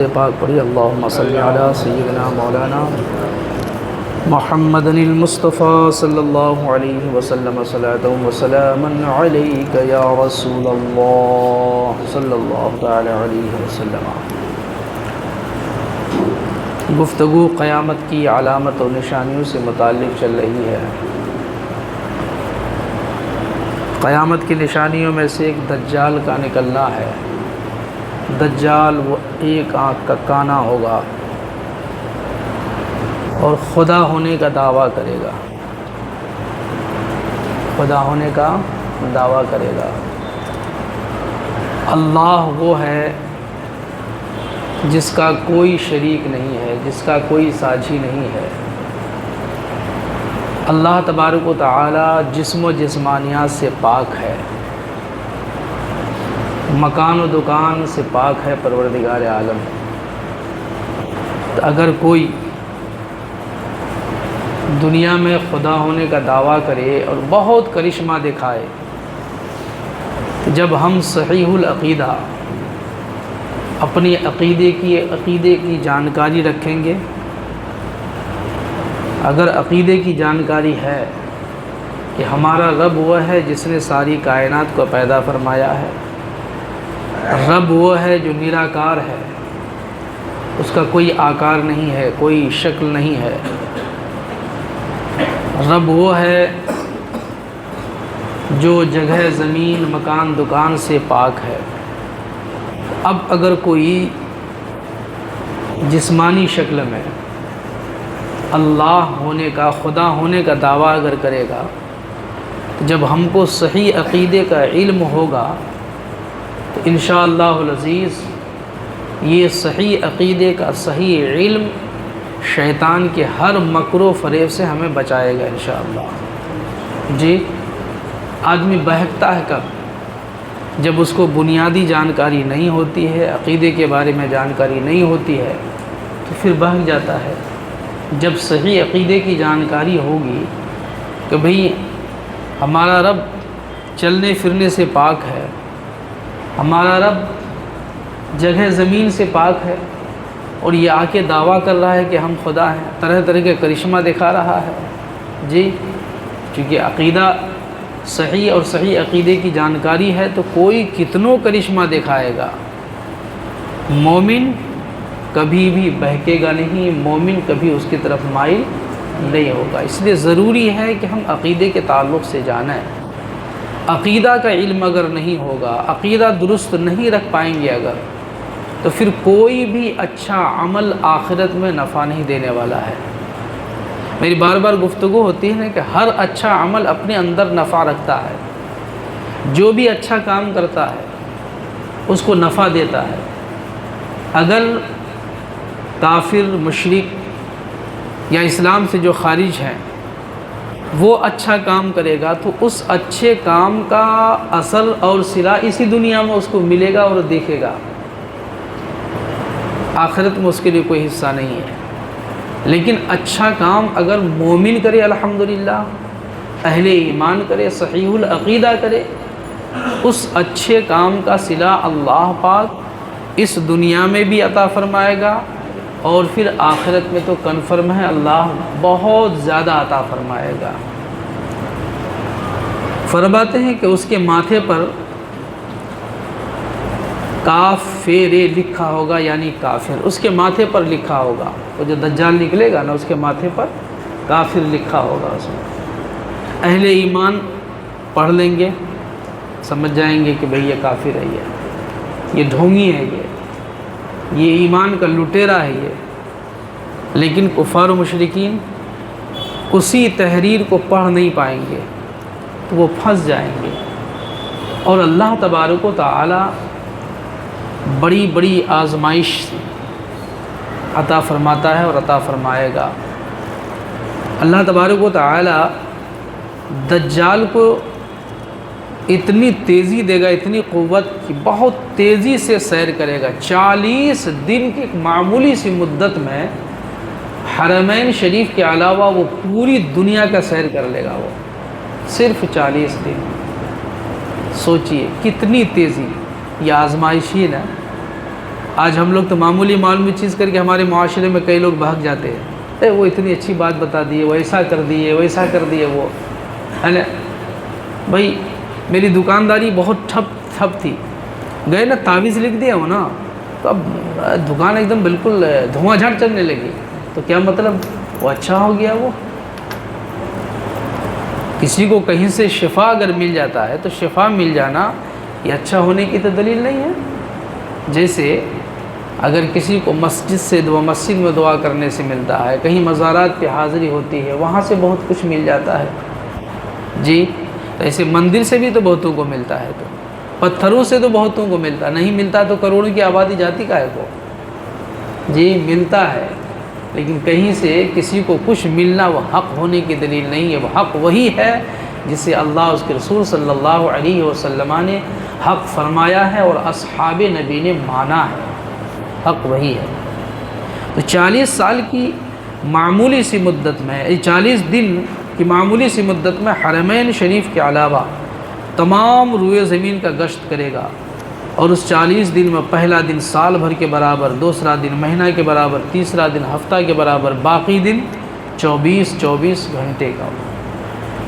پاک پڑھی اللہم صلی علی سیدنا مولانا محمد المصطفیٰ صلی اللہ علیہ وسلم صلاۃ و سلاما علیک یا رسول اللہ صلی اللہ تعالی علیہ وسلم۔ گفتگو قیامت کی علامت و نشانیوں سے متعلق چل رہی ہے۔ قیامت کی نشانیوں میں سے ایک دجال کا نکلنا ہے۔ دجال وہ ایک آنکھ کا کانا ہوگا اور خدا ہونے کا دعویٰ کرے گا، خدا ہونے کا دعویٰ کرے گا۔ اللہ وہ ہے جس کا کوئی شریک نہیں ہے، جس کا کوئی ساجھی نہیں ہے۔ اللہ تبارک و تعالی جسم و جسمانیات سے پاک ہے، مکان و دکان سے پاک ہے پروردگار عالم۔ تو اگر کوئی دنیا میں خدا ہونے کا دعویٰ کرے اور بہت کرشمہ دکھائے، جب ہم صحیح العقیدہ اپنی عقیدے کی جانکاری رکھیں گے، اگر عقیدے کی جانکاری ہے کہ ہمارا رب وہ ہے جس نے ساری کائنات کو پیدا فرمایا ہے، رب وہ ہے جو نراکار ہے، اس کا کوئی آکار نہیں ہے، کوئی شکل نہیں ہے، رب وہ ہے جو جگہ زمین مکان دکان سے پاک ہے۔ اب اگر کوئی جسمانی شکل میں اللہ ہونے کا، خدا ہونے کا دعویٰ اگر کرے گا، تو جب ہم کو صحیح عقیدے کا علم ہوگا تو انشاءاللہ العزیز یہ صحیح عقیدے کا صحیح علم شیطان کے ہر مکر و فریب سے ہمیں بچائے گا انشاءاللہ۔ جی، آدمی بہکتا ہے کب؟ جب اس کو بنیادی جانکاری نہیں ہوتی ہے، عقیدے کے بارے میں جانکاری نہیں ہوتی ہے تو پھر بہک جاتا ہے۔ جب صحیح عقیدے کی جانکاری ہوگی کہ بھئی ہمارا رب چلنے پھرنے سے پاک ہے، ہمارا رب جگہ زمین سے پاک ہے، اور یہ آ کے دعویٰ کر رہا ہے کہ ہم خدا ہیں، طرح طرح کے کرشمہ دکھا رہا ہے۔ جی، چونکہ عقیدہ صحیح اور صحیح عقیدے کی جانکاری ہے تو کوئی کتنوں کرشمہ دکھائے گا، مومن کبھی بھی بہکے گا نہیں، مومن کبھی اس کی طرف مائل نہیں ہوگا۔ اس لیے ضروری ہے کہ ہم عقیدے کے تعلق سے جانیں۔ عقیدہ کا علم اگر نہیں ہوگا، عقیدہ درست نہیں رکھ پائیں گے اگر، تو پھر کوئی بھی اچھا عمل آخرت میں نفع نہیں دینے والا ہے۔ میری بار بار گفتگو ہوتی ہے کہ ہر اچھا عمل اپنے اندر نفع رکھتا ہے، جو بھی اچھا کام کرتا ہے اس کو نفع دیتا ہے۔ اگر کافر، مشرک یا اسلام سے جو خارج ہیں وہ اچھا کام کرے گا تو اس اچھے کام کا اثر اور صلہ اسی دنیا میں اس کو ملے گا اور دیکھے گا، آخرت میں اس کے لیے کوئی حصہ نہیں ہے۔ لیکن اچھا کام اگر مومن کرے، الحمدللہ اہل ایمان کرے، صحیح العقیدہ کرے، اس اچھے کام کا صلہ اللہ پاک اس دنیا میں بھی عطا فرمائے گا، اور پھر آخرت میں تو کنفرم ہے اللہ بہت زیادہ عطا فرمائے گا۔ فرماتے ہیں کہ اس کے ماتھے پر کاف فے لکھا ہوگا، یعنی کافر، اس کے ماتھے پر لکھا ہوگا۔ وہ جو دجال نکلے گا نا، اس کے ماتھے پر کافر لکھا ہوگا۔ اس میں اہل ایمان پڑھ لیں گے، سمجھ جائیں گے کہ بھئی یہ کافر ہے، یہ ڈھونگی ہے، یہ ایمان کا لٹیرا ہے یہ۔ لیکن کفار و مشرکین اسی تحریر کو پڑھ نہیں پائیں گے تو وہ پھنس جائیں گے، اور اللہ تبارک و تعالی بڑی بڑی آزمائش عطا فرماتا ہے اور عطا فرمائے گا۔ اللہ تبارک و تعالی دجال کو اتنی تیزی دے گا، اتنی قوت کہ بہت تیزی سے سیر کرے گا۔ 40 دن کی ایک معمولی سی مدت میں حرمین شریف کے علاوہ وہ پوری دنیا کا سیر کر لے گا، وہ صرف 40 دن۔ سوچئے کتنی تیزی، یہ آزمائش ہی نا۔ آج ہم لوگ تو معمولی چیز کر کے ہمارے معاشرے میں کئی لوگ بھاگ جاتے ہیں، وہ اتنی اچھی بات بتا دی ہے، وہ ایسا کر دیے، ویسا کر دیے، وہ ہے نا بھائی میری دکانداری بہت ٹھپ تھی، گئے نا تعویذ لکھ دیا ہو نا، تو اب دکان ایک دم بالکل دھواں جھاڑ چلنے لگی، تو کیا مطلب وہ اچھا ہو گیا؟ وہ کسی کو کہیں سے شفا اگر مل جاتا ہے تو شفا مل جانا یہ اچھا ہونے کی تو دلیل نہیں ہے۔ جیسے اگر کسی کو مسجد میں دعا کرنے سے ملتا ہے، کہیں مزارات پہ حاضری ہوتی ہے، وہاں سے بہت کچھ مل جاتا ہے جی، ایسے مندر سے بھی تو بہتوں کو ملتا ہے، تو پتھروں سے تو بہتوں کو ملتا، نہیں ملتا تو کروڑوں کی آبادی جاتی کا ہے کو جی، ملتا ہے، لیکن کہیں سے کسی کو کچھ ملنا وہ حق ہونے کی دلیل نہیں ہے۔ وہ حق وہی ہے جسے اللہ اس کے رسول صلی اللہ علیہ وسلم نے حق فرمایا ہے اور اصحاب نبی نے مانا ہے، حق وہی ہے۔ تو 40 سال کی معمولی سی مدت میں، 40 دن کی معمولی سی مدت میں حرمین شریف کے علاوہ تمام روئے زمین کا گشت کرے گا، اور اس 40 دن میں پہلا دن سال بھر کے برابر، دوسرا دن مہینہ کے برابر، تیسرا دن ہفتہ کے برابر، باقی دن 24 گھنٹے کا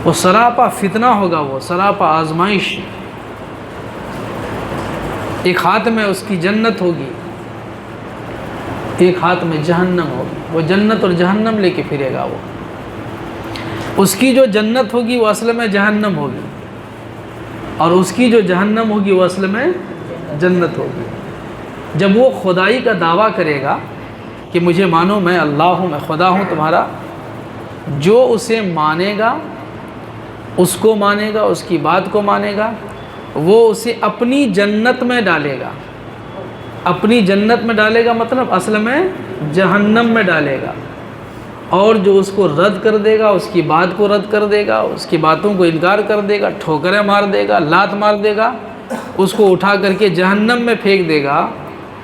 وہ سراپا فتنہ ہوگا، وہ سراپا آزمائش۔ ایک ہاتھ میں اس کی جنت ہوگی، ایک ہاتھ میں جہنم ہوگی، وہ جنت اور جہنم لے کے پھرے گا۔ وہ اس کی جو جنت ہوگی وہ اصل میں جہنم ہوگی، اور اس کی جو جہنم ہوگی وہ اصل میں جنت ہوگی۔ جب وہ خدائی کا دعویٰ کرے گا کہ مجھے مانو، میں اللہ ہوں، میں خدا ہوں تمہارا، جو اسے مانے گا، اس کو مانے گا، اس کی بات کو مانے گا، وہ اسے اپنی جنت میں ڈالے گا۔ اپنی جنت میں ڈالے گا مطلب اصل میں جہنم میں ڈالے گا، اور جو اس کو رد کر دے گا، اس کی بات کو رد کر دے گا، اس کی باتوں کو انکار کر دے گا، ٹھوکریں مار دے گا، لات مار دے گا، اس کو اٹھا کر کے جہنم میں پھینک دے گا،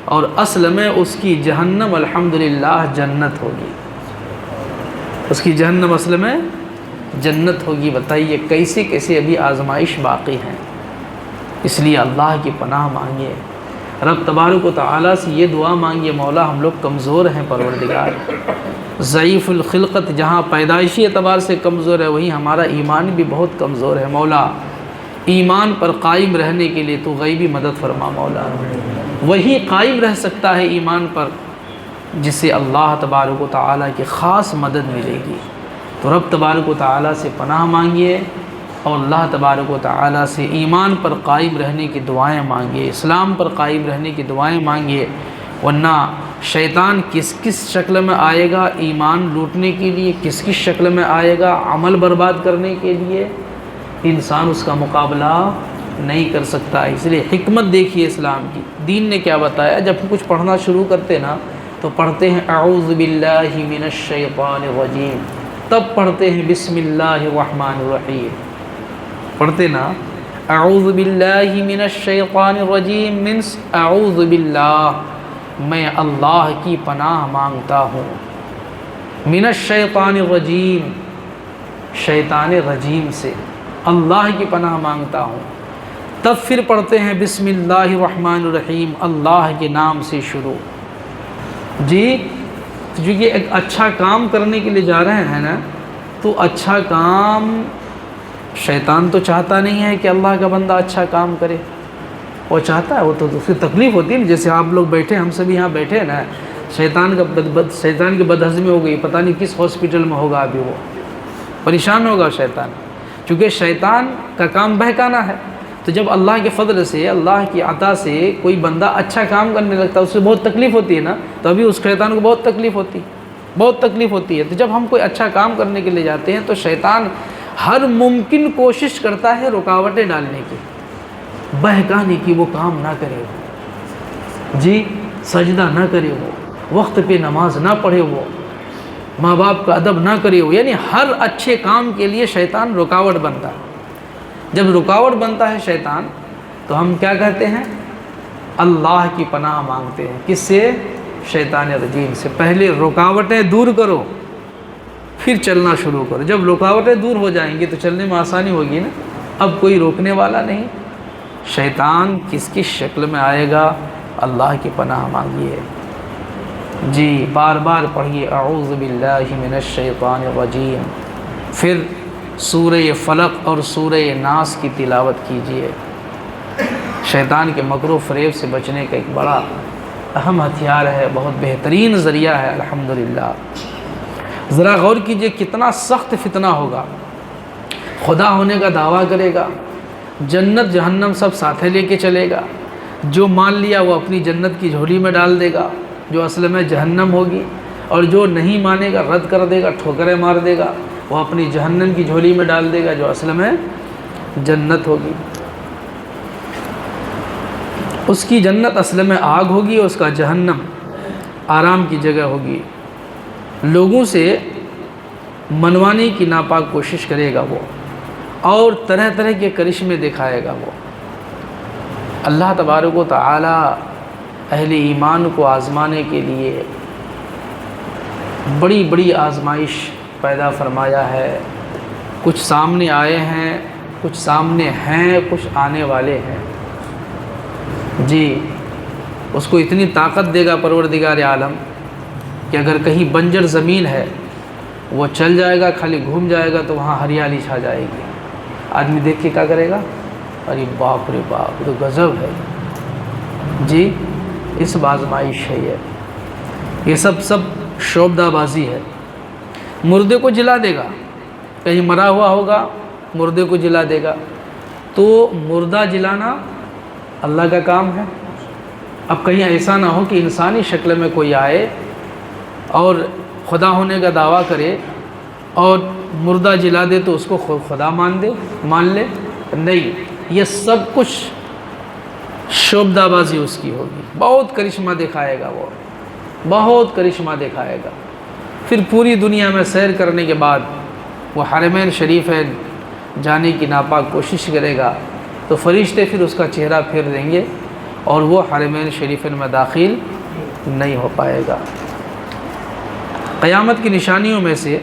اور اصل میں اس کی جہنم الحمدللہ جنت ہوگی، اس کی جہنم اصل میں جنت ہوگی۔ بتائیے کیسے کیسے ابھی آزمائش باقی ہیں، اس لیے اللہ کی پناہ مانگیے، رب تبارک و تعالیٰ سے یہ دعا مانگیے، مولا ہم لوگ کمزور ہیں پروردگار، ضعیف الخلقت، جہاں پیدائشی اعتبار سے کمزور ہے وہیں ہمارا ایمان بھی بہت کمزور ہے، مولا ایمان پر قائم رہنے کے لیے تو غیبی مدد فرما مولا، وہی قائم رہ سکتا ہے ایمان پر جسے اللہ تبارک و تعالیٰ کی خاص مدد ملے گی۔ تو رب تبارک و تعالیٰ سے پناہ مانگیے، اور اللہ تبارک و تعالیٰ سے ایمان پر قائم رہنے کی دعائیں مانگیے، اسلام پر قائم رہنے کی دعائیں مانگیے، ورنہ شیطان کس کس شکل میں آئے گا ایمان لوٹنے کے لیے، کس کس شکل میں آئے گا عمل برباد کرنے کے لیے، انسان اس کا مقابلہ نہیں کر سکتا۔ اس لیے حکمت دیکھیے اسلام کی، دین نے کیا بتایا، جب کچھ پڑھنا شروع کرتے نا تو پڑھتے ہیں اعوذ باللہ من الشیطان الرجیم، تب پڑھتے ہیں بسم اللہ الرحمن الرحیم، پڑھتے نا اعوذ باللہ من الشیطان الرجیم منس اعوذ باللہ، میں اللہ کی پناہ مانگتا ہوں، من الشیطان الرجیم، شیطان رجیم سے اللہ کی پناہ مانگتا ہوں، تب پھر پڑھتے ہیں بسم اللہ الرحمن الرحیم، اللہ کے نام سے شروع جی، چونکہ ایک اچھا کام کرنے کے لیے جا رہے ہیں نا، تو اچھا کام شیطان تو چاہتا نہیں ہے کہ اللہ کا بندہ اچھا کام کرے، وہ چاہتا ہے، وہ تو اس کی تکلیف ہوتی ہے نا، جیسے آپ لوگ بیٹھے، ہم سب یہاں بیٹھے نا، شیطان کی بدہضمی ہو گئی، پتہ نہیں کس ہاسپٹل میں ہوگا، ابھی وہ پریشان ہوگا شیطان، چونکہ شیطان کا کام بہکانا ہے۔ تو جب اللہ کے فضل سے، اللہ کی عطا سے کوئی بندہ اچھا کام کرنے لگتا ہے، اس سے بہت تکلیف ہوتی ہے نا، تو ابھی اس شیطان کو بہت تکلیف ہوتی ہے۔ تو جب ہم کوئی اچھا کام کرنے کے لیے جاتے ہیں تو شیطان ہر ممکن کوشش کرتا ہے رکاوٹیں ڈالنے کی، بہکانے کی، وہ کام نہ کرے وہ جی، سجدہ نہ کرے وہ، وقت پہ نماز نہ پڑھے وہ، ماں باپ کا ادب نہ کرے وہ، یعنی ہر اچھے کام کے لیے شیطان رکاوٹ بنتا ہے۔ جب رکاوٹ بنتا ہے شیطان تو ہم کیا کہتے ہیں، اللہ کی پناہ مانگتے ہیں، کس سے، شیطان رجیم سے۔ پہلے رکاوٹیں دور کرو، پھر چلنا شروع کرو، جب رکاوٹیں دور ہو جائیں گی تو چلنے میں آسانی ہوگی نا، اب کوئی روکنے والا نہیں۔ شیطان کس کس شکل میں آئے گا اللہ کی پناہ مانگیے۔ جی بار بار پڑھیے اعوذ باللہ من الشیطان الرجیم، پھر سورہ فلق اور سورہ ناس کی تلاوت کیجیے۔ شیطان کے مکر و فریب سے بچنے کا ایک بڑا اہم ہتھیار ہے، بہت بہترین ذریعہ ہے الحمدللہ۔ ذرا غور کیجئے کتنا سخت فتنہ ہوگا، خدا ہونے کا دعویٰ کرے گا، جنت جہنم سب ساتھے لے کے چلے گا، جو مان لیا وہ اپنی جنت کی جھولی میں ڈال دے گا جو اصل میں جہنم ہوگی، اور جو نہیں مانے گا رد کر دے گا ٹھوکریں مار دے گا وہ اپنی جہنم کی جھولی میں ڈال دے گا جو اصل میں جنت ہوگی۔ اس کی جنت اصل میں آگ ہوگی، اور اس کا جہنم آرام کی جگہ ہوگی۔ لوگوں سے منوانے کی ناپاک کوشش کرے گا وہ، اور طرح طرح کے کرشمے دکھائے گا وہ۔ اللہ تبارک و تعالی اہل ایمان کو آزمانے کے لیے بڑی بڑی آزمائش پیدا فرمایا ہے۔ کچھ سامنے آئے ہیں، کچھ سامنے ہیں، کچھ آنے والے ہیں۔ جی اس کو اتنی طاقت دے گا پروردگار عالم کہ اگر کہیں بنجر زمین ہے وہ چل جائے گا، خالی گھوم جائے گا تو وہاں ہریالی چھا جائے گی۔ آدمی دیکھ کے کیا کرے گا؟ ارے باپ رے باپ، تو غضب ہے۔ جی اس آزمائش ہے یہ سب شعبدہ بازی ہے۔ مردے کو جلا دے گا، کہیں مرا ہوا ہوگا مردے کو جلا دے گا، تو مردہ جلانا اللہ کا کام ہے۔ اب کہیں ایسا نہ ہو کہ انسانی شکل میں کوئی آئے اور خدا ہونے کا دعویٰ کرے اور مردہ جلا دے تو اس کو خدا مان لے، نہیں، یہ سب کچھ شعبدہ بازی اس کی ہوگی۔ بہت کرشمہ دکھائے گا وہ، بہت کرشمہ دکھائے گا۔ پھر پوری دنیا میں سیر کرنے کے بعد وہ حرمین شریفین جانے کی ناپاک کوشش کرے گا تو فرشتے پھر اس کا چہرہ پھیر دیں گے اور وہ حرمین شریفین میں داخل نہیں ہو پائے گا۔ قیامت کی نشانیوں میں سے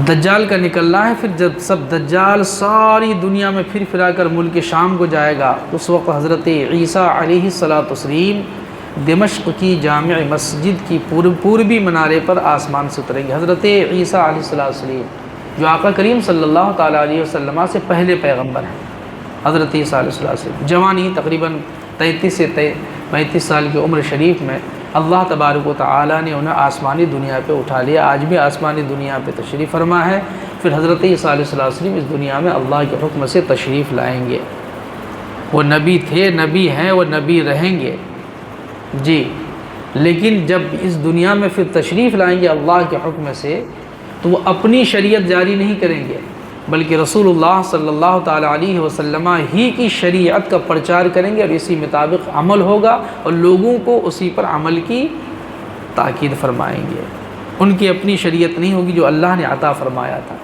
دجال کا نکلنا ہے۔ پھر جب سب دجال ساری دنیا میں پھر پھرا کر ملک شام کو جائے گا، اس وقت حضرت عیسیٰ علیہ السلام دمشق کی جامع مسجد کی پوربی منارے پر آسمان سے اتریں گے۔ حضرت عیسیٰ علیہ السلام جو آقا کریم صلی اللہ تعالیٰ علیہ وسلم سے پہلے پیغمبر ہیں، حضرت عیسیٰ علیہ السلام جوانی تقریباً 33 سے 35 سال کی عمر شریف میں اللہ تبارک و تعالیٰ نے انہیں آسمانی دنیا پہ اٹھا لیا۔ آج بھی آسمانی دنیا پہ تشریف فرما ہے۔ پھر حضرت عیسیٰ علیہ السلام اس دنیا میں اللہ کے حکم سے تشریف لائیں گے۔ وہ نبی تھے، نبی ہیں، وہ نبی رہیں گے۔ جی لیکن جب اس دنیا میں پھر تشریف لائیں گے اللہ کے حکم سے تو وہ اپنی شریعت جاری نہیں کریں گے، بلکہ رسول اللہ صلی اللہ تعالیٰ علیہ وسلم ہی کی شریعت کا پرچار کریں گے، اور اسی مطابق عمل ہوگا اور لوگوں کو اسی پر عمل کی تاکید فرمائیں گے۔ ان کی اپنی شریعت نہیں ہوگی جو اللہ نے عطا فرمایا تھا۔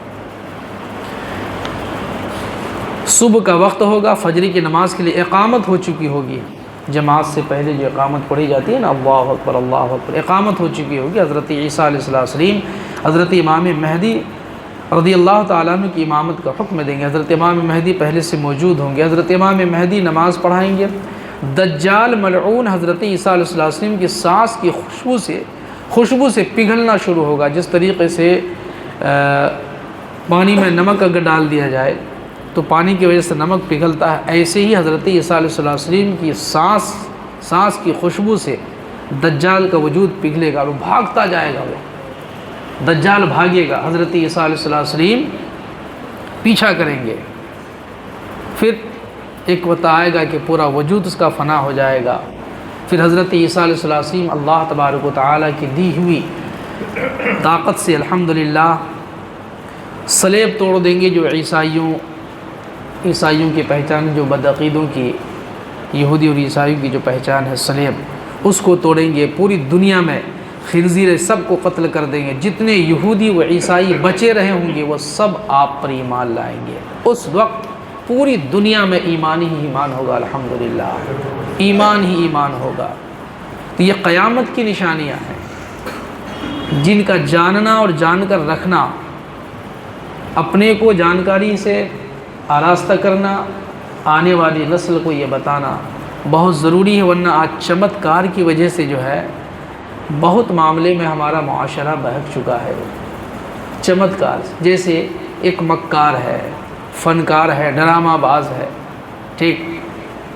صبح کا وقت ہوگا، فجر کی نماز کے لیے اقامت ہو چکی ہوگی، جماعت سے پہلے جو اقامت پڑھی جاتی ہے نا، اللہ اکبر اللہ اکبر، اقامت ہو چکی ہوگی۔ حضرت عیسیٰ علیہ السلام حضرت امام مہدی رضی اللہ تعالیٰ عنہ کی امامت کا حکم دیں گے۔ حضرت امام مہدی پہلے سے موجود ہوں گے، حضرت امام مہدی نماز پڑھائیں گے۔ دجال ملعون حضرت عیسیٰ علیہ السلام کی سانس کی خوشبو سے پگھلنا شروع ہوگا۔ جس طریقے سے پانی میں نمک اگر ڈال دیا جائے تو پانی کی وجہ سے نمک پگھلتا ہے، ایسے ہی حضرت عیسیٰ علیہ السلام کی سانس کی خوشبو سے دجال کا وجود پگھلے گا، وہ بھاگتا جائے گا، وہ دجال بھاگے گا، حضرت عیسیٰ علیہ السلام پیچھا کریں گے۔ پھر ایک وقت آئے گا کہ پورا وجود اس کا فنا ہو جائے گا۔ پھر حضرت عیسیٰ علیہ السلام اللہ تبارک و تعالیٰ کی دی ہوئی طاقت سے الحمدللہ صلیب توڑ دیں گے، جو عیسائیوں کی پہچان، جو بدعقیدوں کی، یہودی اور عیسائیوں کی جو پہچان ہے صلیب، اس کو توڑیں گے۔ پوری دنیا میں خنزیر سب کو قتل کر دیں گے۔ جتنے یہودی و عیسائی بچے رہے ہوں گے وہ سب آپ پر ایمان لائیں گے۔ اس وقت پوری دنیا میں ایمان ہی ایمان ہوگا، الحمدللہ ایمان ہی ایمان ہوگا۔ تو یہ قیامت کی نشانیاں ہیں جن کا جاننا اور جان کر رکھنا، اپنے کو جانکاری سے آراستہ کرنا، آنے والی نسل کو یہ بتانا بہت ضروری ہے، ورنہ آج چمتکار کی وجہ سے جو ہے بہت معاملے میں ہمارا معاشرہ بہک چکا ہے۔ چمتکار جیسے ایک مکار ہے، فنکار ہے، ڈرامہ باز ہے، ٹھیک،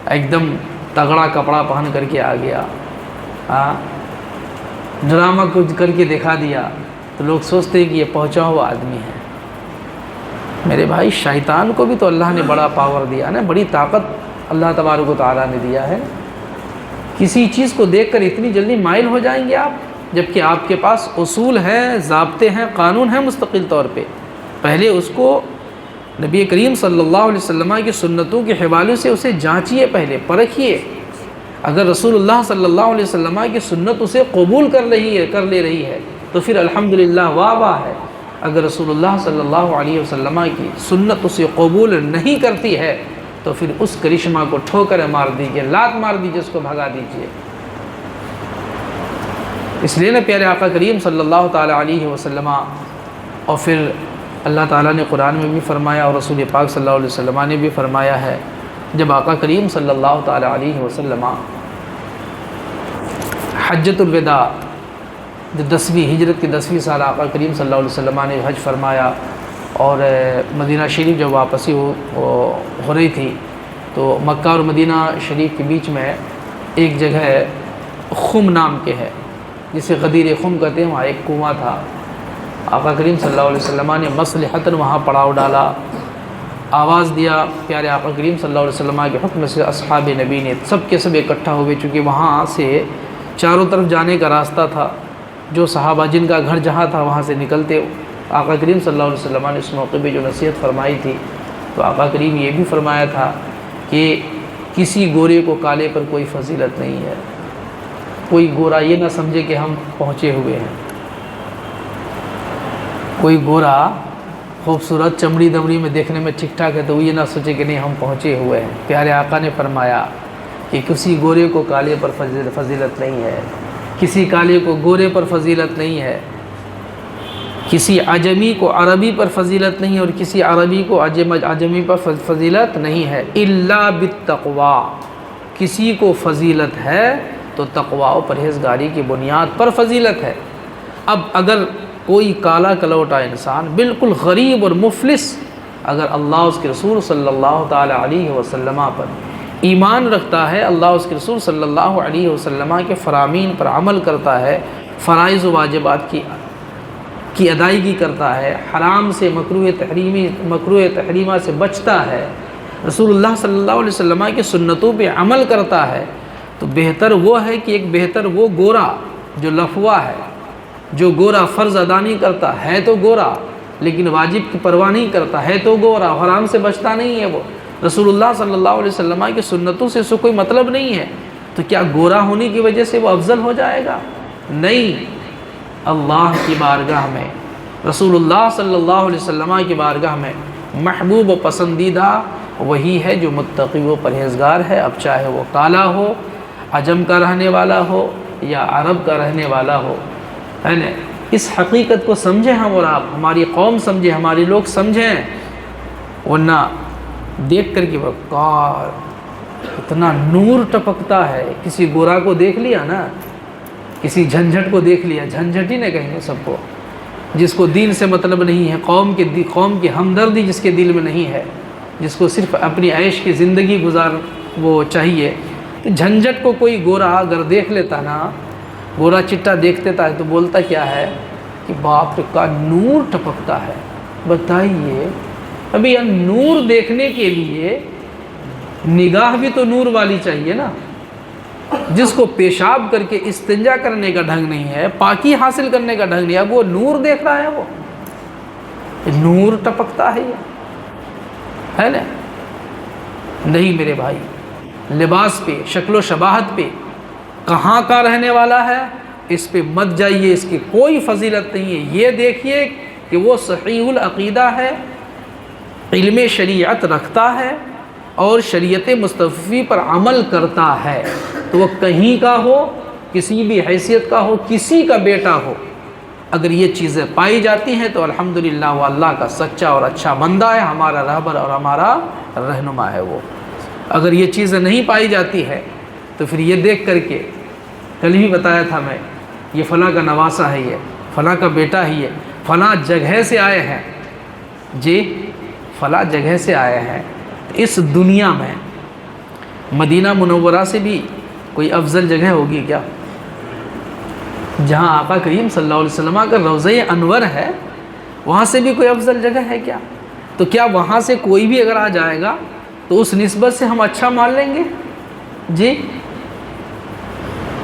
ایک دم تگڑا کپڑا پہن کر کے آ گیا، ڈرامہ کچھ کر کے دکھا دیا تو لوگ سوچتے ہیں کہ یہ پہنچا ہوا آدمی ہے۔ میرے بھائی، شیطان کو بھی تو اللہ نے بڑا پاور دیا نا، بڑی طاقت اللہ تبارک و تعالیٰ نے دیا ہے۔ کسی چیز کو دیکھ کر اتنی جلدی مائل ہو جائیں گے آپ، جبکہ آپ کے پاس اصول ہیں، ضابطے ہیں، قانون ہیں مستقل طور پہ۔ پہلے اس کو نبی کریم صلی اللہ علیہ وسلم کی سنتوں کے حوالے سے اسے جانچیے، پہلے پرکھیے۔ اگر رسول اللہ صلی اللہ علیہ وسلم کی سنت اسے قبول کر لے رہی ہے تو پھر الحمدللہ واہ واہ ہے۔ اگر رسول اللہ صلی اللہ علیہ وسلم کی سنت اسے قبول نہیں کرتی ہے تو پھر اس کرشمہ کو ٹھوکر مار دیجیے، لات مار دیجیے، اس کو بھگا دیجیے۔ اس لیے نا پیارے آقا کریم صلی اللہ تعالیٰ علیہ وسلم، اور پھر اللہ تعالیٰ نے قرآن میں بھی فرمایا اور رسول پاک صلی اللہ علیہ وسلم نے بھی فرمایا ہے، جب آقا کریم صلی اللہ تعالیٰ علیہ وسلم حجۃ الوداع، جو 10ویں ہجرت کی 10ویں سال آقا کریم صلی اللہ علیہ وسلم نے حج فرمایا، اور مدینہ شریف جب واپسی ہو رہی تھی تو مکہ اور مدینہ شریف کے بیچ میں ایک جگہ خم نام کے ہے، جسے غدیر خم کہتے ہیں، وہاں ایک کنواں تھا۔ آقا کریم صلی اللہ علیہ وسلم نے مصلحتاً وہاں پڑاؤ ڈالا، آواز دیا، پیارے آقا کریم صلی اللہ علیہ وسلم کے حکم سے اصحاب نبی نے سب کے سب اکٹھا ہوئے، چونکہ وہاں سے چاروں طرف جانے کا راستہ تھا، جو صحابہ جن کا گھر جہاں تھا وہاں سے نکلتے۔ آقا کریم صلی اللہ علیہ وسلم نے اس موقع پہ جو نصیحت فرمائی تھی، تو آقا کریم یہ بھی فرمایا تھا کہ کسی گورے کو کالے پر کوئی فضیلت نہیں ہے۔ کوئی گورا یہ نہ سمجھے کہ ہم پہنچے ہوئے ہیں۔ کوئی گورا خوبصورت چمڑی دمڑی میں دیکھنے میں ٹھیک ٹھاک ہے تو وہ یہ نہ سوچے کہ نہیں ہم پہنچے ہوئے ہیں۔ پیارے آقا نے فرمایا کہ کسی گورے کو کالے پر فضیلت نہیں ہے، کسی کالے کو گورے پر فضیلت نہیں ہے، کسی عجمی کو عربی پر فضیلت نہیں ہے، اور کسی عربی کو عجمی پر فضیلت نہیں ہے، الا بالتقوی۔ کسی کو فضیلت ہے تو تقوی و پرہیزگاری کی بنیاد پر فضیلت ہے۔ اب اگر کوئی کالا کلوٹا انسان، بالکل غریب اور مفلس، اگر اللہ اس کے رسول صلی اللہ تعالیٰ علیہ وسلم پر ایمان رکھتا ہے، اللہ اس کے رسول صلی اللہ علیہ وسلم کے فرامین پر عمل کرتا ہے، فرائض و واجبات کی ادائیگی کرتا ہے، حرام سے مکروہ تحریمہ سے بچتا ہے، رسول اللہ صلی اللہ علیہ وسلم کی سنتوں پہ عمل کرتا ہے، تو بہتر وہ ہے کہ ایک بہتر وہ گورا جو لفوا ہے، جو گورا فرض ادا نہیں کرتا ہے تو گورا، لیکن واجب کی پرواہ نہیں کرتا ہے تو گورا، حرام سے بچتا نہیں ہے، وہ رسول اللہ صلی اللہ علیہ وسلم کی سنتوں سے اس کو کوئی مطلب نہیں ہے، تو کیا گورا ہونے کی وجہ سے وہ افضل ہو جائے گا؟ نہیں، اللہ کی بارگاہ میں، رسول اللہ صلی اللہ علیہ وسلم کی بارگاہ میں محبوب و پسندیدہ وہی ہے جو متقی و پرہیزگار ہے، اب چاہے وہ کالا ہو، عجم کا رہنے والا ہو یا عرب کا رہنے والا ہو، ہے نا؟ اس حقیقت کو سمجھیں ہم اور آپ، ہماری قوم سمجھیں، ہماری لوگ سمجھیں، ورنہ دیکھ کر کے وقار اتنا نور ٹپکتا ہے۔ کسی گورا کو دیکھ لیا نا، کسی جھنجھٹ کو دیکھ لیا، جھنجھٹ ہی نہ کہیں گے سب کو، جس کو دین سے مطلب نہیں ہے، قوم کی ہمدردی جس کے دل میں نہیں ہے، جس کو صرف اپنی عیش کی زندگی وہ چاہیے، تو جھنجھٹ کو کوئی گورا اگر دیکھ لیتا نا، گورا چٹا دیکھتے تھا تو بولتا کیا ہے کہ باپ کا نور ٹپکتا ہے۔ بتائیے ابھی یہ نور دیکھنے کے لیے نگاہ بھی تو نور والی چاہیے نا، جس کو پیشاب کر کے استنجا کرنے کا ڈھنگ نہیں ہے، پاکی حاصل کرنے کا ڈھنگ نہیں ہے، اب وہ نور دیکھ رہا ہے، وہ نور ٹپکتا ہے، یہ ہے نا؟ نہیں میرے بھائی، لباس پہ، شکل و شباہت پہ، کہاں کا رہنے والا ہے اس پہ مت جائیے، اس کی کوئی فضیلت نہیں ہے۔ یہ دیکھیے کہ وہ صحیح العقیدہ ہے، علم شریعت رکھتا ہے اور شریعت مصطفی پر عمل کرتا ہے، تو وہ کہیں کا ہو، کسی بھی حیثیت کا ہو، کسی کا بیٹا ہو، اگر یہ چیزیں پائی جاتی ہیں تو الحمدللہ وہ اللہ کا سچا اور اچھا بندہ ہے، ہمارا رہبر اور ہمارا رہنما ہے۔ وہ اگر یہ چیزیں نہیں پائی جاتی ہے تو پھر یہ دیکھ کر کے، کل ہی بتایا تھا میں، یہ فلاں کا نواسہ ہے، یہ فلاں کا بیٹا ہی ہے، فلاں جگہ سے آئے ہیں، جی فلاں جگہ سے آئے ہیں۔ اس دنیا میں مدینہ منورہ سے بھی کوئی افضل جگہ ہوگی کیا؟ جہاں آقا کریم صلی اللہ علیہ وسلم کا روضہ انور ہے، وہاں سے بھی کوئی افضل جگہ ہے کیا؟ تو کیا وہاں سے کوئی بھی اگر آ جائے گا تو اس نسبت سے ہم اچھا مان لیں گے؟ جی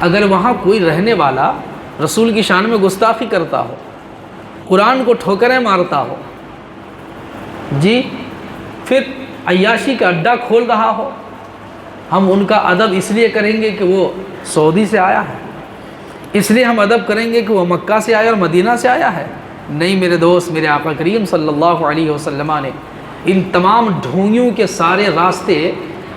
اگر وہاں کوئی رہنے والا رسول کی شان میں گستاخی کرتا ہو، قرآن کو ٹھوکریں مارتا ہو، جی پھر عیاشی کا اڈا کھول رہا ہو، ہم ان کا ادب اس لیے کریں گے کہ وہ سعودی سے آیا ہے، اس لیے ہم ادب کریں گے کہ وہ مکہ سے آیا اور مدینہ سے آیا ہے؟ نہیں میرے دوست، میرے آقا کریم صلی اللہ علیہ وسلم نے ان تمام ڈھونگیوں کے سارے راستے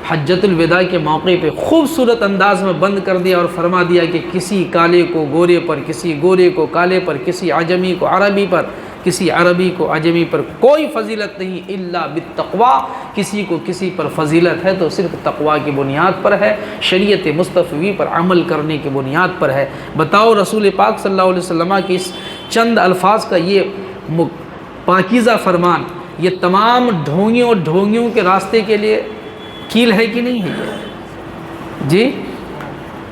حجۃ الوداع کے موقع پہ خوبصورت انداز میں بند کر دیا اور فرما دیا کہ کسی کالے کو گورے پر، کسی گورے کو کالے پر، کسی عجمی کو عربی پر، کسی عربی کو عجمی پر کوئی فضیلت نہیں الا بالتقوی۔ کسی کو کسی پر فضیلت ہے تو صرف تقوی کی بنیاد پر ہے، شریعت مصطفی پر عمل کرنے کی بنیاد پر ہے۔ بتاؤ رسول پاک صلی اللہ علیہ وسلم کی اس چند الفاظ کا یہ پاکیزہ فرمان یہ تمام ڈھونگیوں کے راستے کے لیے کیل ہے کہ نہیں ہے یہ؟ جی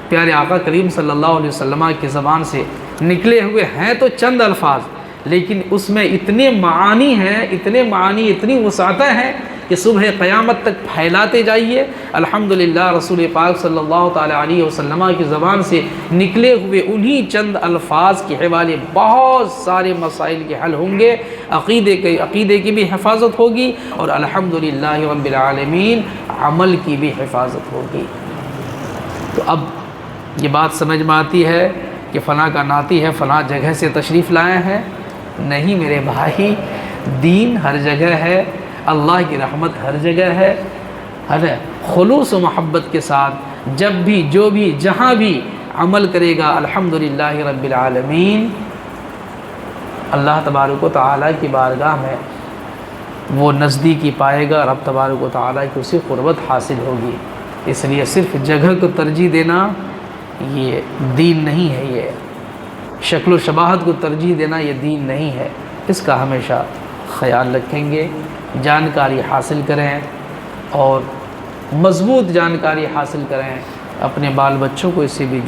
پیارے آقا کریم صلی اللہ علیہ وسلم کی زبان سے نکلے ہوئے ہیں تو چند الفاظ، لیکن اس میں اتنے معانی ہیں، اتنی وسعتیں ہیں کہ صبح قیامت تک پھیلاتے جائیے۔ الحمدللہ رسول پاک صلی اللہ تعالی علیہ وسلم کی زبان سے نکلے ہوئے انہی چند الفاظ کے حوالے بہت سارے مسائل کے حل ہوں گے، عقیدے کی بھی حفاظت ہوگی، اور الحمدللہ رب العالمین عمل کی بھی حفاظت ہوگی۔ تو اب یہ بات سمجھ میں آتی ہے کہ فلاں کا ناتی ہے، فلاں جگہ سے تشریف لائے ہیں؟ نہیں میرے بھائی، دین ہر جگہ ہے، اللہ کی رحمت ہر جگہ ہے، خلوص و محبت کے ساتھ جب بھی جو بھی جہاں بھی عمل کرے گا الحمدللہ رب العالمین اللہ تبارک و تعالیٰ کی بارگاہ میں وہ نزدیکی پائے گا، رب تبارک و تعالیٰ کی اسی قربت حاصل ہوگی۔ اس لیے صرف جگہ کو ترجیح دینا یہ دین نہیں ہے، یہ شکل و شباہت کو ترجیح دینا یہ دین نہیں ہے۔ اس کا ہمیشہ خیال رکھیں گے، جانکاری حاصل کریں اور مضبوط جانکاری حاصل کریں، اپنے بال بچوں کو اس سے بھی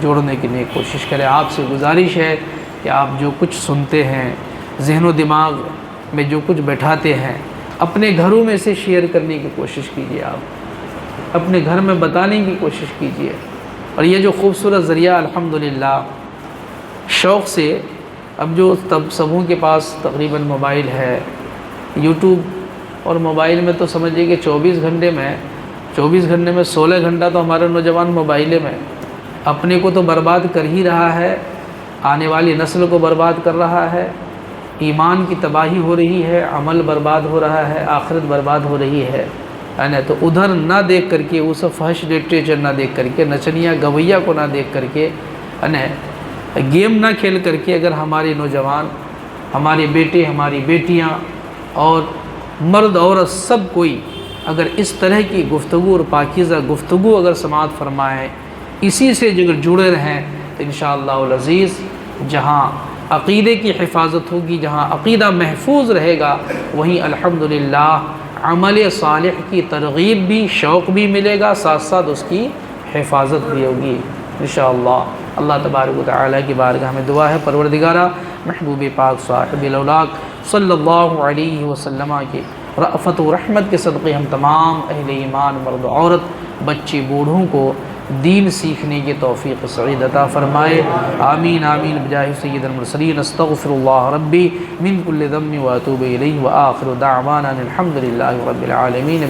جوڑنے کی نیک کوشش کریں۔ آپ سے گزارش ہے کہ آپ جو کچھ سنتے ہیں، ذہن و دماغ میں جو کچھ بیٹھاتے ہیں، اپنے گھروں میں سے شیئر کرنے کی کوشش کیجیے، آپ اپنے گھر میں بتانے کی کوشش کیجیے۔ اور یہ جو خوبصورت ذریعہ الحمدللہ شوق سے اب جو سبوں کے پاس تقریباً موبائل ہے، یوٹیوب اور موبائل میں تو سمجھیے کہ 24 گھنٹے میں 16 گھنٹہ تو ہمارا نوجوان موبائلے میں اپنے کو تو برباد کر ہی رہا ہے، آنے والی نسل کو برباد کر رہا ہے، ایمان کی تباہی ہو رہی ہے، عمل برباد ہو رہا ہے، آخرت برباد ہو رہی ہے نا۔ تو ادھر نہ دیکھ کر کے، اس فحش لٹریچر نہ دیکھ کر کے، نچنیا گویا کو نہ دیکھ کر کے، گیم نہ کھیل کر کے، اگر ہمارے نوجوان، ہمارے بیٹے، ہماری بیٹیاں اور مرد عورت سب کوئی اگر اس طرح کی گفتگو اور پاکیزہ گفتگو اگر سماعت فرمائیں، اسی سے اگر جڑے رہیں تو انشاءاللہ العزیز جہاں عقیدے کی حفاظت ہوگی، جہاں عقیدہ محفوظ رہے گا، وہیں الحمدللہ عمل صالح کی ترغیب بھی، شوق بھی ملے گا، ساتھ ساتھ اس کی حفاظت بھی ہوگی انشاءاللہ۔ اللہ تبارک و تعالیٰ کی بارگاہ میں دعا ہے، پروردگارہ محبوب پاک صاحب الاولاق صلی اللہ علیہ وسلم کی رأفت و رحمت کے صدقے ہم تمام اہل ایمان مرد و عورت، بچے بوڑھوں کو دین سیکھنے کی توفیق سعید عطا فرمائے، آمین آمین بجاہ سید المرسلین۔ استغفر اللہ ربی من کل ذنب واتوب الیہ، وآخر دعوانا الحمدللہ رب العالمین۔